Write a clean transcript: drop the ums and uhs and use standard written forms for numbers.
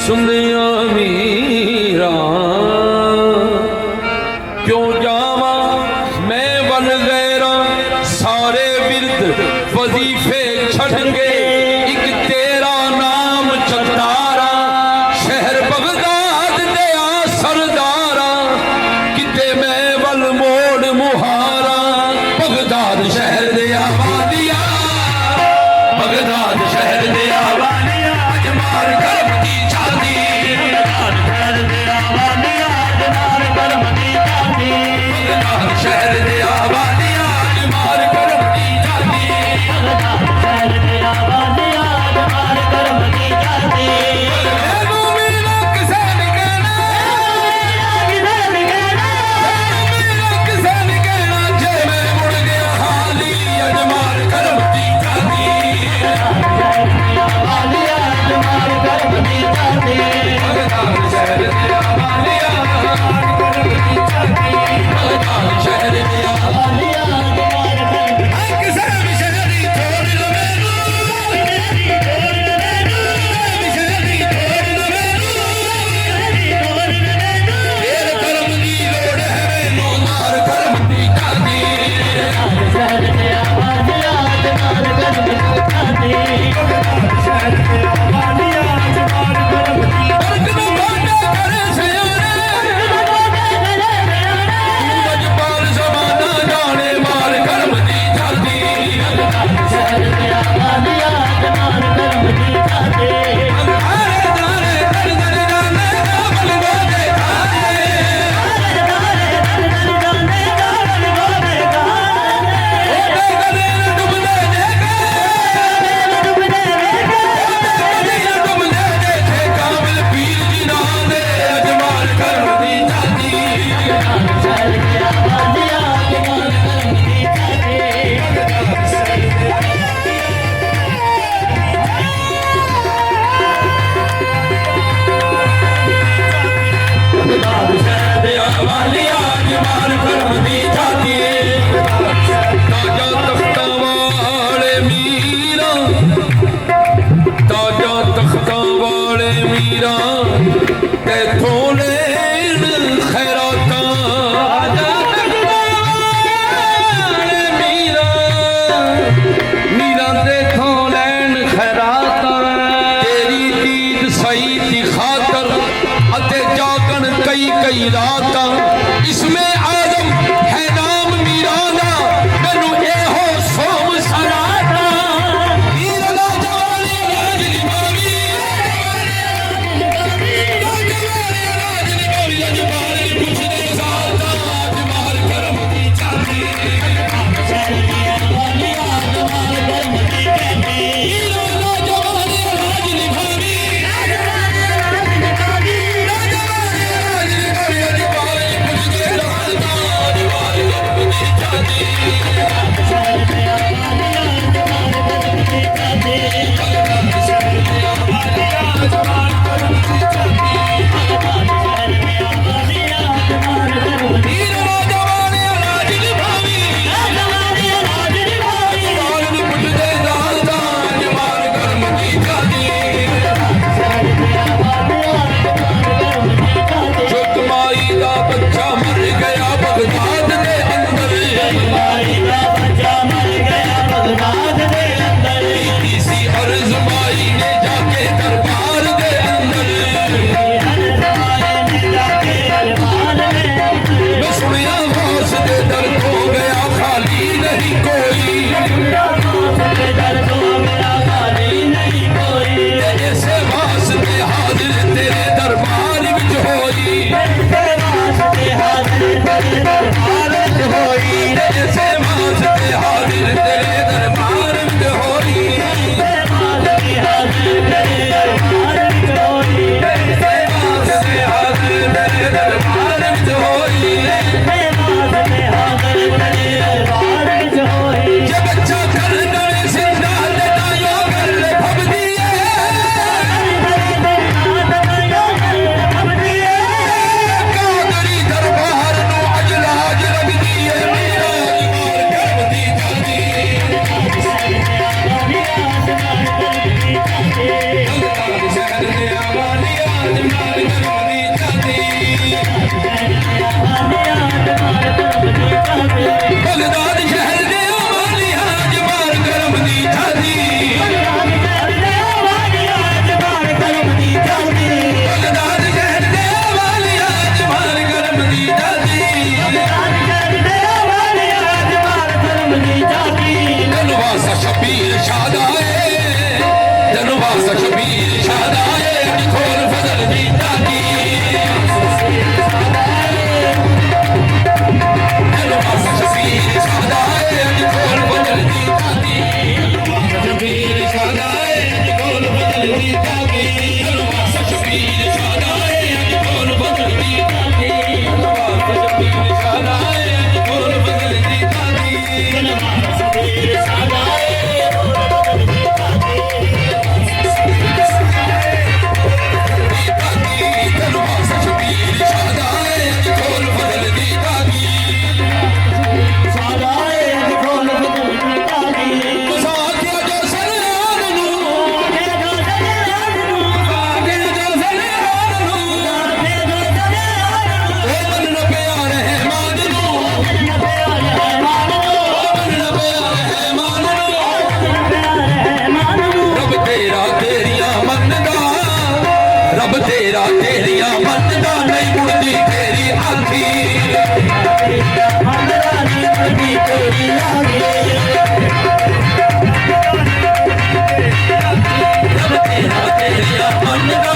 सुनिया मीरा क्यों जावा मैं बन गैरा सारे बिरद वजीफे छड़ के एक तेरा नाम चतारा शहर बगदाद दया सरदारा किते मैं बल मोड़ मुहारा बगदाद शहर दया वादिया बगदाद शहर दया वादिया अजमार करम की चांदी बगदाद शहर दया वादिया अजमार करम की चांदी बगदाद शहर दया वादिया अजमार करम की चांदी बगदाद शहर दया वादिया अजमार करम की चांदी मेरा किसान कहना किसान कहना जे मैं मुड़ गया हाली अजमार करम की चांदी वालिया अजमार करम की चांदी बगदाद शहर दया वालिया अजमार करम की चांदी बगदाद शहर दया वालिया अजमार करम किसान शहरी छोड़ लो मैनू शहरी छोड़ लो मैनू तेरे करम की लोड़ है मैनू मार करम की चांदी शहर दया वालिया अजमार करम की चांदी बगदाद शहर दया वालिया अजमार करम की बरकत बाटे करे सयाने मजपाल समाना जाने मार करम की चांदी बगदाद शहर दया वालिया अजमार करम की चांदी अंधारे दारे दर दर जाने काबल गोदे खाने अंधारे दारे दर दर जाने काबल गोदे खाने ओटे गले न डुबने देखे डुबने देखे काबिल पीर जी नाले अजमार करम की चांदी शहर दया वालिया अजमार करम की चांदी बगदाद शहर दया बगदाद शहर दया वालिया अजमार करम की चांदी ताजा तख्ता वाले मीरा ताजा तख्ता वाले मीरा तैथों लेन खैरातां ताजा तख्ता वाले मीरा मीरा तैथों लेन खैरातां तेरी दीद सही दी खातर अते जागण कई कई रातां इसमें आजम है नाम मीरा दा मैनू एहो सोम सराता मीरा दा जवानी राज निभावी अजमार पुछदे सालता अजमार करम की चांदी शहर दया वालिया अजमार करम की चांदी मीरा दा जवानी राज निभावी अजमार राज निभावी अजमार पुछदे सालता ਰੱਬ ਤੇਰਾ ਤੇਰੀਆਂ ਮੰਨਦਾ ਨਹੀਂ ਮੁੜਦੀ ਤੇਰੀ ਆਖੀ ਮੰਨਦਾ ਨਹੀਂ ਮੁੜਦੀ ਤੇਰੀ ਆਖੀ ਰੱਬ ਤੇਰਾ ਤੇਰੀਆਂ ਮੰਨਦਾ